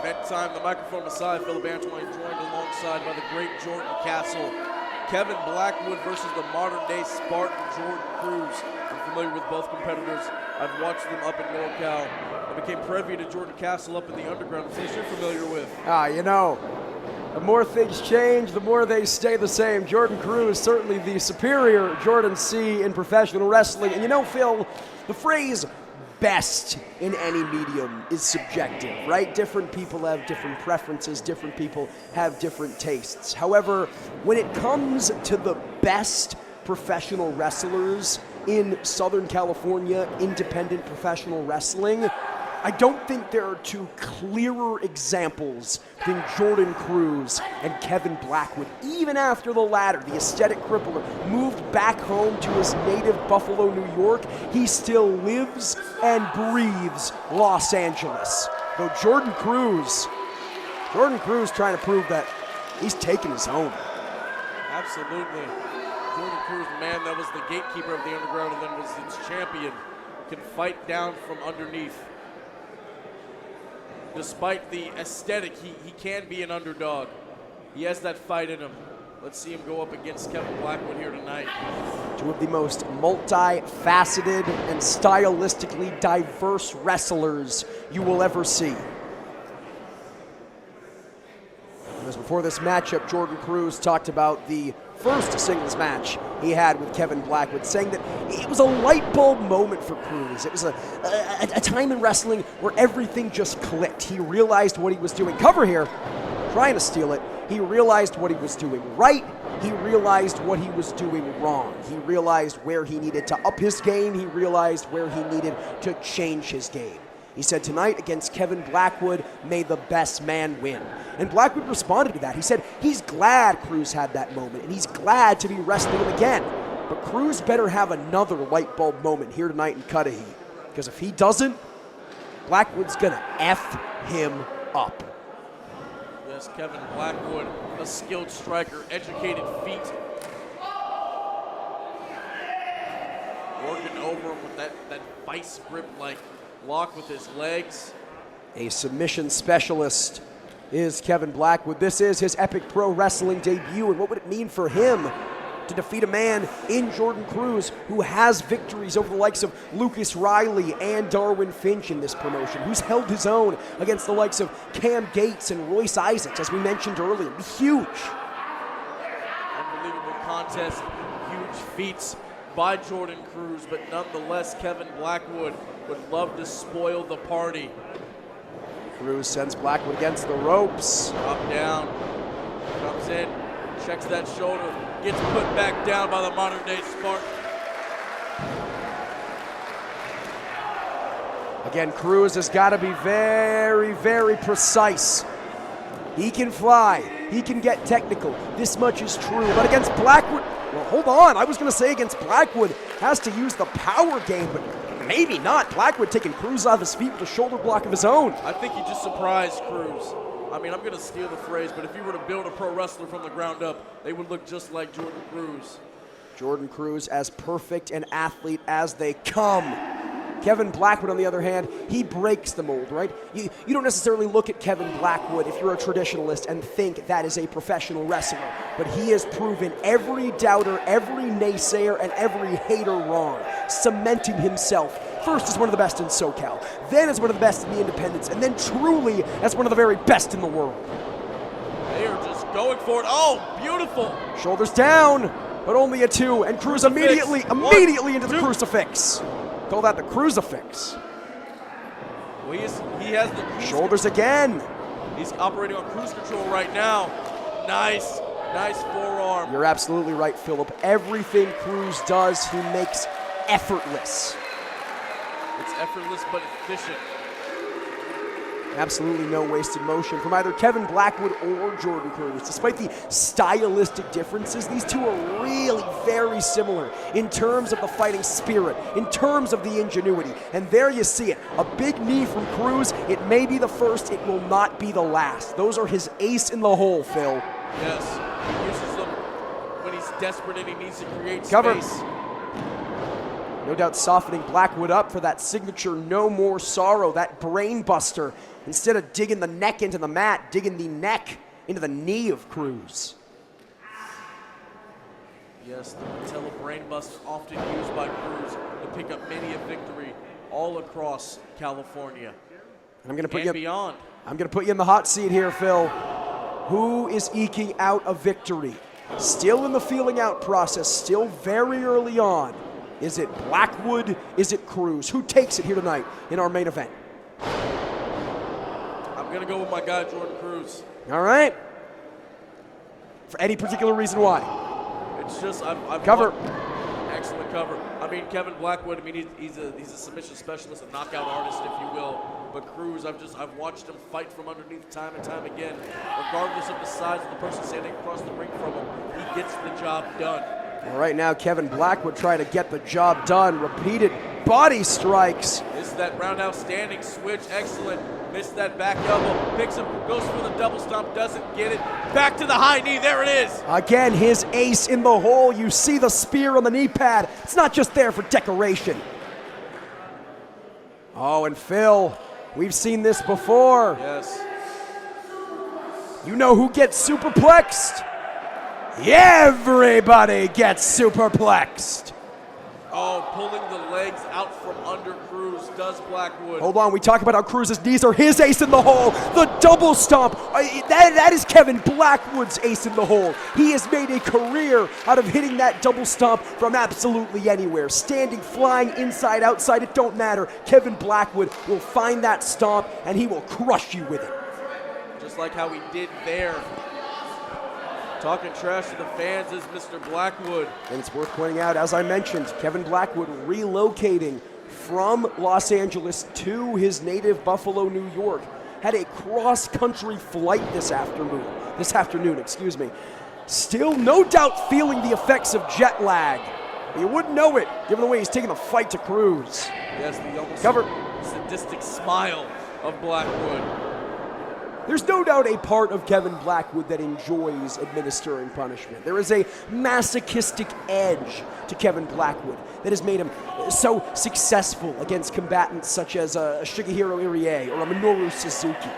Event time, the microphone Messiah, Philip Antoine, joined alongside by the great Jordan Castle. Kevin Blackwood versus the modern-day Spartan Jordan Cruz. I'm familiar with both competitors. I've watched them up in NorCal. I became privy to Jordan Castle up in the underground, which you're familiar with. You know, the more things change, the more they stay the same. Jordan Cruz, certainly the superior Jordan C in professional wrestling. And you know, Phil, the phrase best in any medium is subjective, right? Different people have different preferences, different people have different tastes. However, when it comes to the best professional wrestlers in Southern California, independent professional wrestling, I don't think there are two clearer examples than Jordan Cruz and Kevin Blackwood. Even after the latter, the aesthetic crippler, moved back home to his native Buffalo, New York, he still lives and breathes Los Angeles. Though Jordan Cruz trying to prove that he's taking his home. Absolutely. Jordan Cruz, the man that was the gatekeeper of the underground and then was its champion, can fight down from underneath. Despite the aesthetic, he can be an underdog. He has that fight in him. Let's see him go up against Kevin Blackwood here tonight. Two of the most multifaceted and stylistically diverse wrestlers you will ever see. Because before this matchup, Jordan Cruz talked about the first singles match he had with Kevin Blackwood, saying that it was a light bulb moment for Cruz. It was a time in wrestling where everything just clicked. He realized what he was doing. Cover here, trying to steal it. He realized what he was doing right. He realized what he was doing wrong. He realized where he needed to up his game. He realized where he needed to change his game. He said tonight against Kevin Blackwood, may the best man win. And Blackwood responded to that. He said he's glad Cruz had that moment, and he's glad to be wrestling him again. But Cruz better have another light bulb moment here tonight in Cudahy, because if he doesn't, Blackwood's gonna F him up. Yes, Kevin Blackwood, a skilled striker, educated feet. Working over him with that vice grip-like block with his legs. A submission specialist is Kevin Blackwood. This is his epic pro wrestling debut, and what would it mean for him to defeat a man in Jordan Cruz who has victories over the likes of Lucas Riley and Darwin Finch in this promotion, who's held his own against the likes of Cam Gates and Royce Isaacs, as we mentioned earlier. Huge. Unbelievable contest, huge feats by Jordan Cruz, but nonetheless, Kevin Blackwood would love to spoil the party. Cruz sends Blackwood against the ropes. Drop down, comes in, checks that shoulder, gets put back down by the modern-day Spartan. Again, Cruz has got to be very, very precise. He can fly, he can get technical, this much is true, but against Blackwood, well, hold on, I was going to say against Blackwood, has to use the power game, but maybe not. Blackwood taking Cruz off his feet with a shoulder block of his own. I think he just surprised Cruz. I mean, I'm going to steal the phrase, but if you were to build a pro wrestler from the ground up, they would look just like Jordan Cruz. Jordan Cruz, as perfect an athlete as they come. Kevin Blackwood, on the other hand, he breaks the mold, right? You don't necessarily look at Kevin Blackwood if you're a traditionalist and think that is a professional wrestler, but he has proven every doubter, every naysayer, and every hater wrong, cementing himself first as one of the best in SoCal, then as one of the best in the independents, and then truly as one of the very best in the world. They are just going for it. Oh, beautiful. Shoulders down, but only a 2, and Cruz immediately into the crucifix. Call that the crucifix. Well, he has the shoulders again. He's operating on cruise control right now. Nice forearm. You're absolutely right, Philip. Everything Cruz does, he makes effortless. It's effortless but efficient. Absolutely no wasted motion from either Kevin Blackwood or Jordan Cruz. Despite the stylistic differences, these two are really very similar in terms of the fighting spirit, in terms of the ingenuity. And there you see it. A big knee from Cruz. It may be the first, it will not be the last. Those are his ace in the hole, Phil. Yes, he uses them when he's desperate and he needs to create Cover. space. No doubt softening Blackwood up for that signature no more sorrow, that brain buster. Instead of digging the neck into the mat, digging the neck into the knee of Cruz. Yes, the patella brain bust often used by Cruz to pick up many a victory all across California. And I'm going to put and beyond. I'm going to put you in the hot seat here, Phil. Who is eking out a victory? Still in the feeling out process, still very early on. Is it Blackwood? Is it Cruz? Who takes it here tonight in our main event? I'm going to go with my guy, Jordan Cruz. All right. For any particular reason why? It's just, I've cover. Excellent cover. I mean, Kevin Blackwood, I mean, he's a submission specialist, a knockout artist, if you will. But Cruz, I've watched him fight from underneath time and time again. Regardless of the size of the person standing across the ring from him, he gets the job done. Well, right now, Kevin Blackwood trying to get the job done. Repeated body strikes. This is that roundhouse standing switch. Excellent. Missed that back elbow. Picks him. Goes for the double stomp. Doesn't get it. Back to the high knee. There it is. Again, his ace in the hole. You see the spear on the knee pad. It's not just there for decoration. Oh, and Phil, we've seen this before. Yes. You know who gets superplexed? Everybody gets superplexed. Oh, pulling the legs out from under Cruz does Blackwood. Hold on, we talk about how Cruz's knees are his ace in the hole. The double stomp, that is Kevin Blackwood's ace in the hole. He has made a career out of hitting that double stomp from absolutely anywhere. Standing, flying, inside, outside, it don't matter. Kevin Blackwood will find that stomp and he will crush you with it. Just like how he did there. Talking trash to the fans is Mr. Blackwood. And it's worth pointing out, as I mentioned, Kevin Blackwood relocating from Los Angeles to his native Buffalo, New York. Had a cross-country flight this afternoon, excuse me. Still, no doubt, feeling the effects of jet lag. But you wouldn't know it, given the way he's taking the fight to Cruz. Yes, the almost Cover. sadistic smile of Blackwood. There's no doubt a part of Kevin Blackwood that enjoys administering punishment. There is a masochistic edge to Kevin Blackwood that has made him so successful against combatants such as a Shigehiro Irie or a Minoru Suzuki.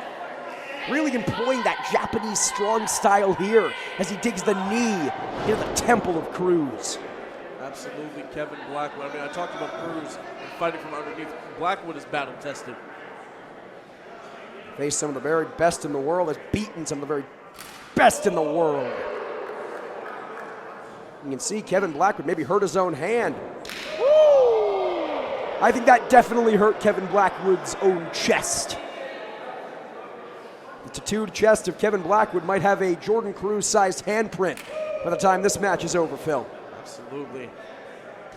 Really employing that Japanese strong style here as he digs the knee into the temple of Cruz. Absolutely, Kevin Blackwood. I mean, I talked about Cruz and fighting from underneath. Blackwood is battle-tested. Faced some of the very best in the world, has beaten some of the very best in the world. You can see Kevin Blackwood maybe hurt his own hand. Woo! I think that definitely hurt Kevin Blackwood's own chest. The tattooed chest of Kevin Blackwood might have a Jordan Cruz-sized handprint by the time this match is over, Phil. Absolutely.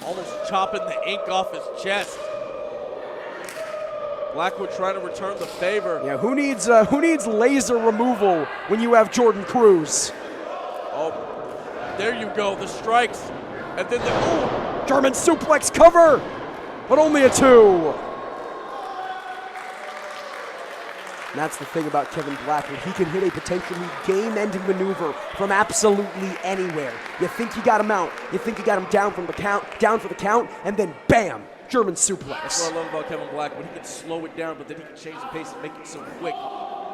Almost chopping the ink off his chest. Blackwood trying to return the favor. Yeah, who needs laser removal when you have Jordan Cruz? Oh, there you go, the strikes. And then the, German suplex cover, but only a 2. And that's the thing about Kevin Blackwood. He can hit a potentially game-ending maneuver from absolutely anywhere. You think you got him out, you think you got him down for the count, and then bam, German suplex. That's what I love about Kevin Blackwood. He can slow it down, but then he can change the pace and make it so quick.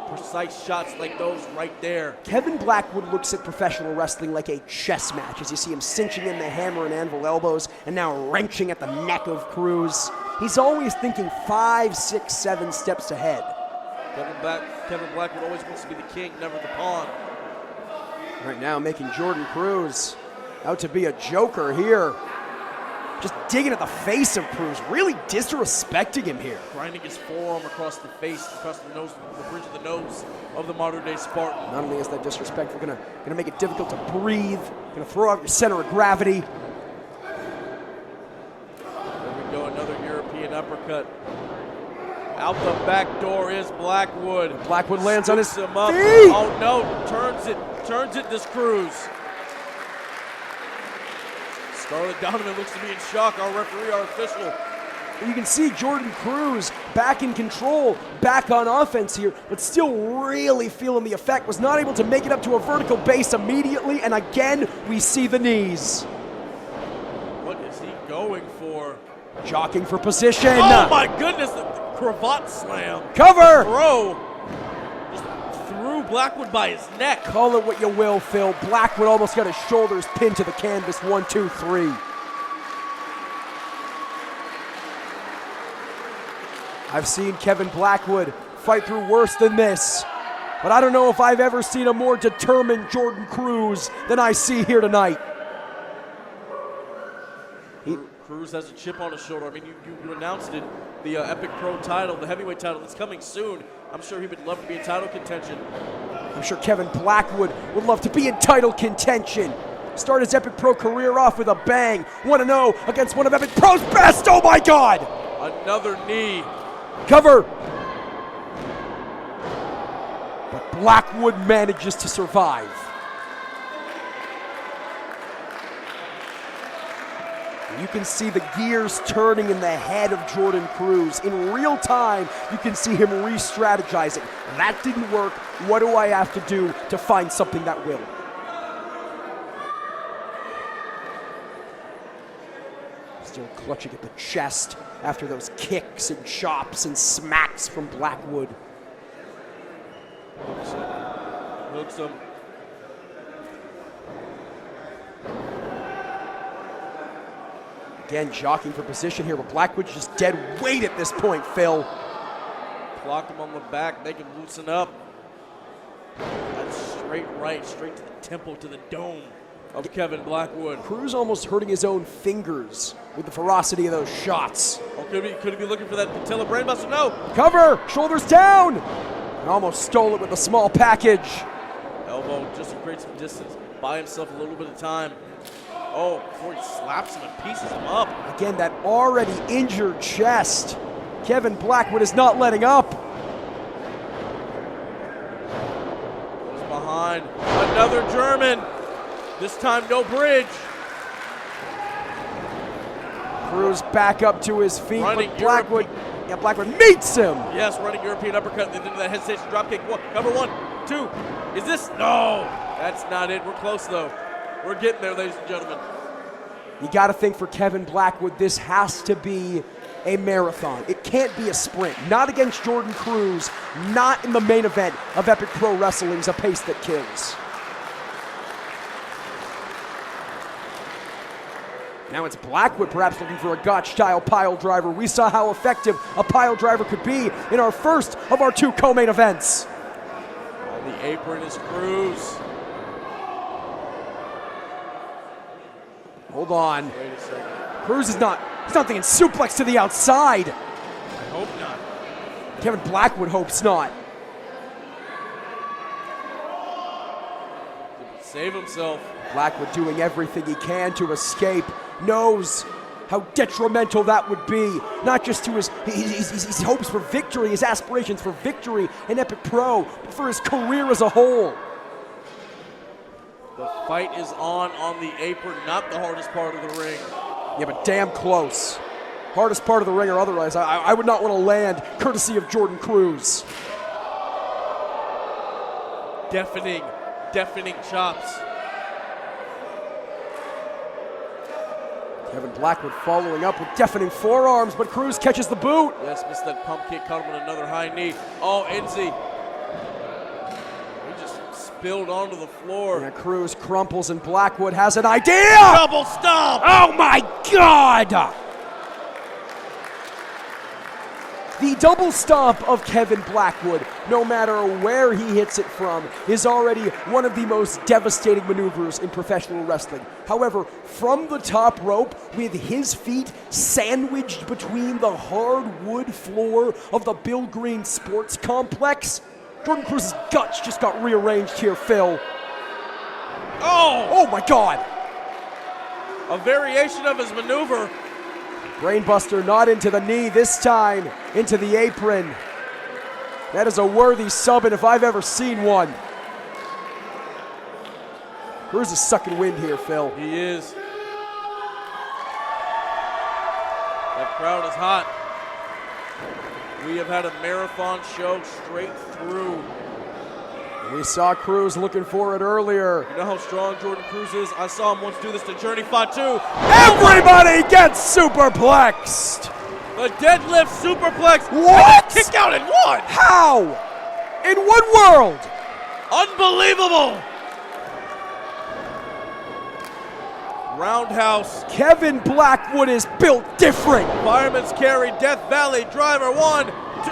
Precise shots like those right there. Kevin Blackwood looks at professional wrestling like a chess match as you see him cinching in the hammer and anvil elbows and now wrenching at the neck of Cruz. He's always thinking 5, 6, 7 steps ahead. Kevin Blackwood always wants to be the king, never the pawn. Right now making Jordan Cruz out to be a joker here. Just digging at the face of Cruz, really disrespecting him here. Grinding his forearm across the face, across the nose, the bridge of the nose of the modern-day Spartan. Not only is that disrespectful, gonna make it difficult to breathe, gonna throw out your center of gravity. There we go, another European uppercut. Out the back door is Blackwood. Blackwood lands on his feet. Oh no, turns it, this Cruz. Scarlett Donovan looks to be in shock, our referee, our official. You can see Jordan Cruz back in control, back on offense here, but still really feeling the effect. Was not able to make it up to a vertical base immediately, and again, we see the knees. What is he going for? Jockeying for position. Oh my goodness, the cravat slam. Cover. Throw. Just threw Blackwood by his neck. Call it what you will, Phil. Blackwood almost got his shoulders pinned to the canvas. 1, 2, 3. I've seen Kevin Blackwood fight through worse than this, but I don't know if I've ever seen a more determined Jordan Cruz than I see here tonight. Cruz has a chip on his shoulder. I mean, you announced it, the Epic Pro title, the heavyweight title that's coming soon. I'm sure he would love to be in title contention. I'm sure Kevin Blackwood would love to be in title contention. Start his Epic Pro career off with a bang. 1-0 against one of Epic Pro's best. Oh my God! Another knee. Cover. But Blackwood manages to survive. You can see the gears turning in the head of Jordan Cruz. In real time, you can see him re-strategizing. That didn't work. What do I have to do to find something that will? Still clutching at the chest after those kicks and chops and smacks from Blackwood. Hooks him. Again, jockeying for position here, but Blackwood's just dead weight at this point, Phil. Clock him on the back, make him loosen up. That's straight right, straight to the temple, to the dome of Kevin Blackwood. Cruz almost hurting his own fingers with the ferocity of those shots. Oh, could he be looking for that patella brainbuster? No. Cover, shoulders down. And almost stole it with a small package. Elbow just to create some distance, buy himself a little bit of time. Oh, before he slaps him and pieces him up. Again, that already injured chest. Kevin Blackwood is not letting up. Goes behind. Another German. This time no bridge. Cruz back up to his feet, Running but Blackwood meets him. Yes, running European uppercut into that head station dropkick. Cover 1, 2. Is this? No, that's not it. We're close though. We're getting there, ladies and gentlemen. You got to think for Kevin Blackwood, this has to be a marathon. It can't be a sprint. Not against Jordan Cruz, not in the main event of Epic Pro Wrestling's A Pace That Kills. Now it's Blackwood perhaps looking for a Gotch-style pile driver. We saw how effective a pile driver could be in our first of our 2 co-main events. On the apron is Cruz. Hold on. Wait a second. Cruz he's not thinking suplex to the outside. I hope not. Kevin Blackwood hopes not. Save himself. Blackwood doing everything he can to escape. Knows how detrimental that would be. Not just to his hopes for victory, his aspirations for victory in Epic Pro, but for his career as a whole. The fight is on the apron, not the hardest part of the ring. Yeah, but damn close. Hardest part of the ring or otherwise, I would not want to land courtesy of Jordan Cruz. Deafening chops. Kevin Blackwood following up with deafening forearms, but Cruz catches the boot. Yes, missed that pump kick, caught him with another high knee. Oh, Enzi. He just spilled onto the floor. And Cruz crumples and Blackwood has an idea. Double stomp! Oh my God! The double stomp of Kevin Blackwood, no matter where he hits it from, is already one of the most devastating maneuvers in professional wrestling. However, from the top rope, with his feet sandwiched between the hardwood floor of the Bill Green Sports Complex, Jordan Cruz's guts just got rearranged here, Phil. Oh my God! A variation of his maneuver. Brainbuster not into the knee, this time into the apron. That is a worthy sub-in if I've ever seen one. Cruz is sucking wind here, Phil. He is. That crowd is hot. We have had a marathon show straight through. We saw Cruz looking for it earlier. You know how strong Jordan Cruz is? I saw him once do this to Journey Fatu. Everybody gets superplexed. The deadlift superplex. What? Kick out in one. How? In what world? Unbelievable. Roundhouse. Kevin Blackwood is built different. Fireman's carry. Death Valley driver. 1, 2.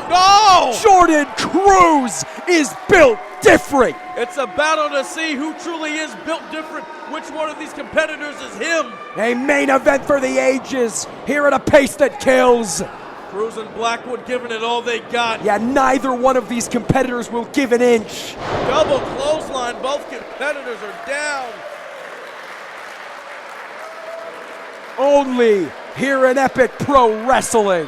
No! Jordan Cruz is built different. It's a battle to see who truly is built different. Which one of these competitors is him? A main event for the ages, here at a pace that kills. Cruz and Blackwood giving it all they got. Yeah, neither one of these competitors will give an inch. Double clothesline. Both competitors are down. Only here in Epic Pro Wrestling.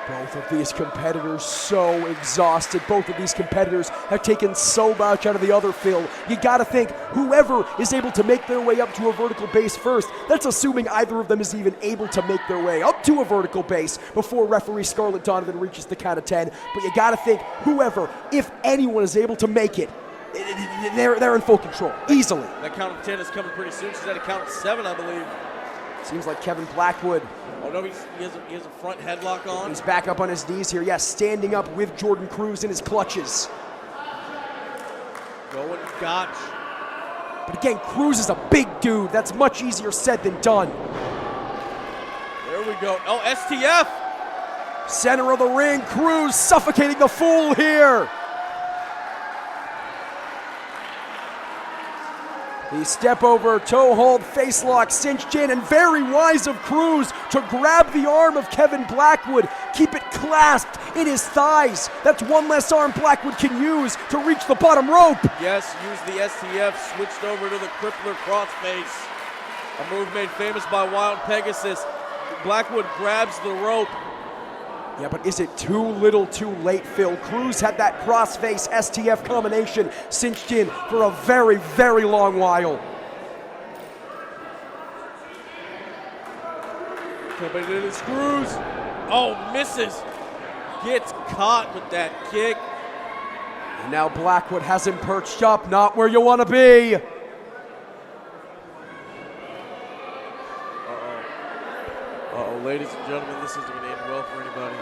Both of these competitors so exhausted. Both of these competitors have taken so much out of the other, Phil. You gotta think, whoever is able to make their way up to a vertical base first, that's assuming either of them is even able to make their way up to a vertical base before referee Scarlett Donovan reaches the count of 10. But you gotta think, whoever, if anyone is able to make it, they're in full control, easily. That count of 10 is coming pretty soon. She's at a count of 7, I believe. Seems like Kevin Blackwood. Oh no, he has a front headlock on. He's back up on his knees here. Yes, standing up with Jordan Cruz in his clutches. Going gotch. But again, Cruz is a big dude. That's much easier said than done. There we go. Oh, STF. Center of the ring, Cruz suffocating the fool here. The step over, toe hold, face lock, cinched in, and very wise of Cruz to grab the arm of Kevin Blackwood, keep it clasped in his thighs. That's one less arm Blackwood can use to reach the bottom rope. Yes, use the STF, switched over to the crippler crossface. A move made famous by Wild Pegasus. Blackwood grabs the rope. Yeah, but is it too little too late, Phil? Cruz had that crossface STF combination cinched in for a very, very long while. But it is Cruz. Oh, misses. Gets caught with that kick. And now Blackwood has him perched up, not where you want to be. Uh-oh, ladies and gentlemen, this isn't going to end well for anybody.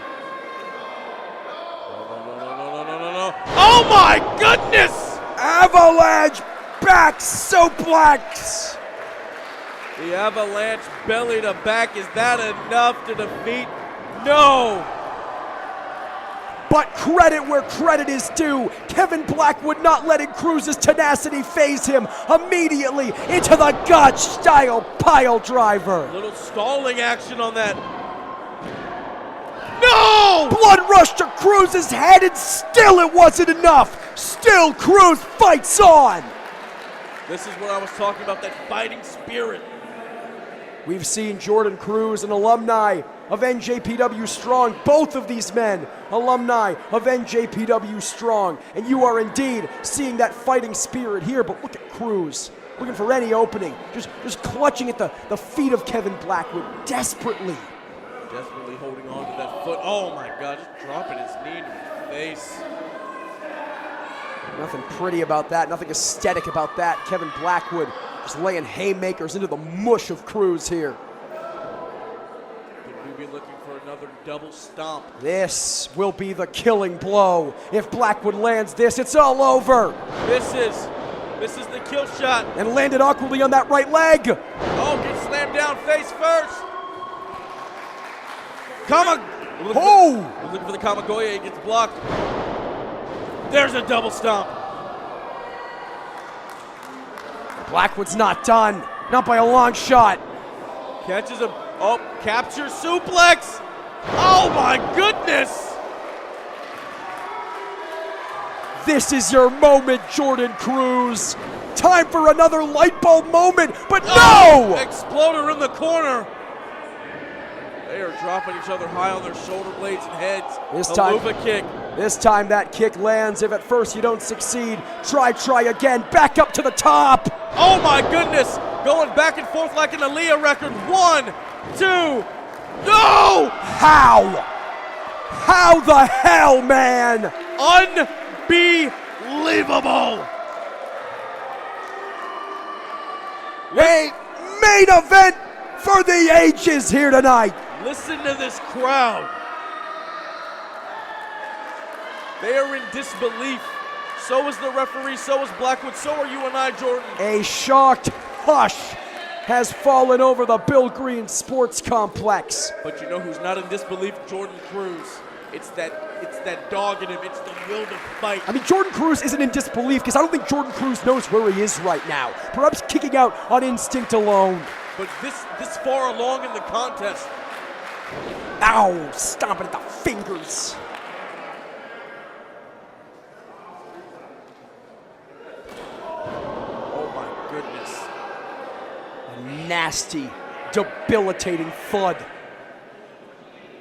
No. Oh my goodness! Avalanche back suplex! The avalanche belly to back, is that enough to defeat? No! But credit where credit is due. Kevin Blackwood not letting Cruz's tenacity phase him immediately into the Gotch-style pile driver. A little stalling action on that. No! Blood rushed to Cruz's head and still it wasn't enough. Still Cruz fights on. This is what I was talking about, that fighting spirit. We've seen Jordan Cruz, an alumni of NJPW Strong. Both of these men, alumni of NJPW Strong. And you are indeed seeing that fighting spirit here. But look at Cruz, looking for any opening. Just clutching at the feet of Kevin Blackwood desperately. Desperately holding on to that foot. Oh my God, just dropping his knee to his face. Nothing pretty about that, nothing aesthetic about that. Kevin Blackwood just laying haymakers into the mush of Cruz here. Could we be looking for another double stomp? This will be the killing blow. If Blackwood lands this, it's all over. This is the kill shot. And landed awkwardly on that right leg. Oh, gets slammed down face first. Oh! Looking for the Kamagoya, he gets blocked. There's a double stomp. Blackwood's not done. Not by a long shot. Catches him. Oh, capture suplex. Oh my goodness. This is your moment, Jordan Cruz. Time for another light bulb moment, but no! Exploder in the corner. They are dropping each other high on their shoulder blades and heads. This time that kick lands. If at first you don't succeed, try again. Back up to the top. Oh my goodness. going back and forth like an Aaliyah record. 1, 2, no! How? How the hell, man? Unbelievable! A main event for the ages here tonight. Listen to this crowd. They are in disbelief. So is the referee, so is Blackwood, so are you and I, Jordan. A shocked hush has fallen over the Bill Green Sports Complex. But you know who's not in disbelief? Jordan Cruz. It's that dog in him. It's the will to fight. I mean, Jordan Cruz isn't in disbelief because I don't think Jordan Cruz knows where he is right now. Perhaps kicking out on instinct alone. But this far along in the contest. Ow, stomping at the fingers. Oh my goodness. A nasty, debilitating thud.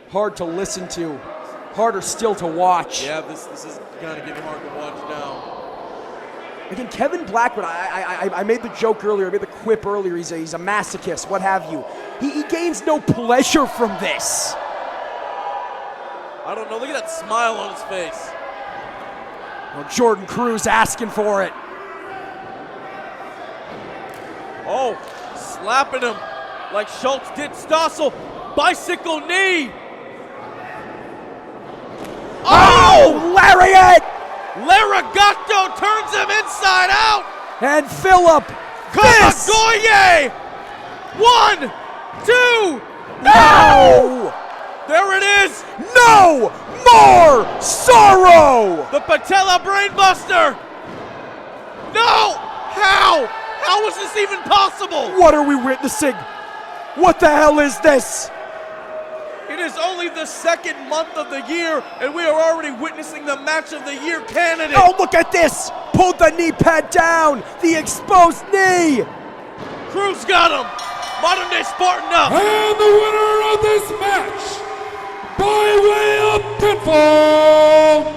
Hard to listen to. Harder still to watch. Yeah, this is gonna get hard to watch now. Again, Kevin Blackwood, I made the joke earlier, I made the quip earlier, he's a masochist, what have you. He gains no pleasure from this. I don't know, look at that smile on his face. Well, Jordan Cruz asking for it. Oh, slapping him like Schultz did Stossel. Bicycle knee. Oh, lariat! Laragato turns him inside out. And Philip, this! Kamagoye! 1, 2, No! there it is. No more sorrow! The patella brainbuster. No! How? How is this even possible? What are we witnessing? What the hell is this? It is only the second month of the year, and we are already witnessing the match of the year candidate. Oh, look at this! Pulled the knee pad down! The exposed knee! Cruz got him. Modern day Spartan up. And the winner of this match, by way of pinfall,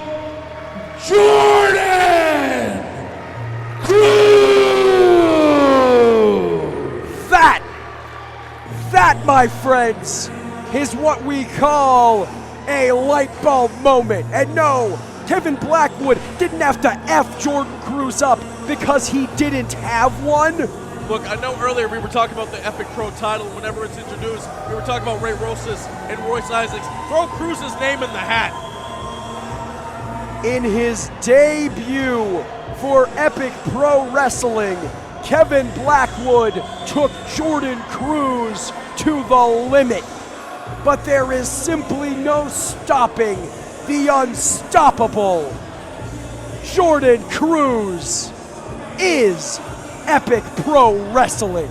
Jordan Cruz! That, my friends, is what we call a light bulb moment. And no, Kevin Blackwood didn't have to F Jordan Cruz up because he didn't have one. Look, I know earlier we were talking about the Epic Pro title. Whenever it's introduced, we were talking about Ray Rosas and Royce Isaacs. Throw Cruz's name in the hat. In his debut for Epic Pro Wrestling, Kevin Blackwood took Jordan Cruz to the limit. But there is simply no stopping the unstoppable. Jordan Cruz is Epic Pro Wrestling.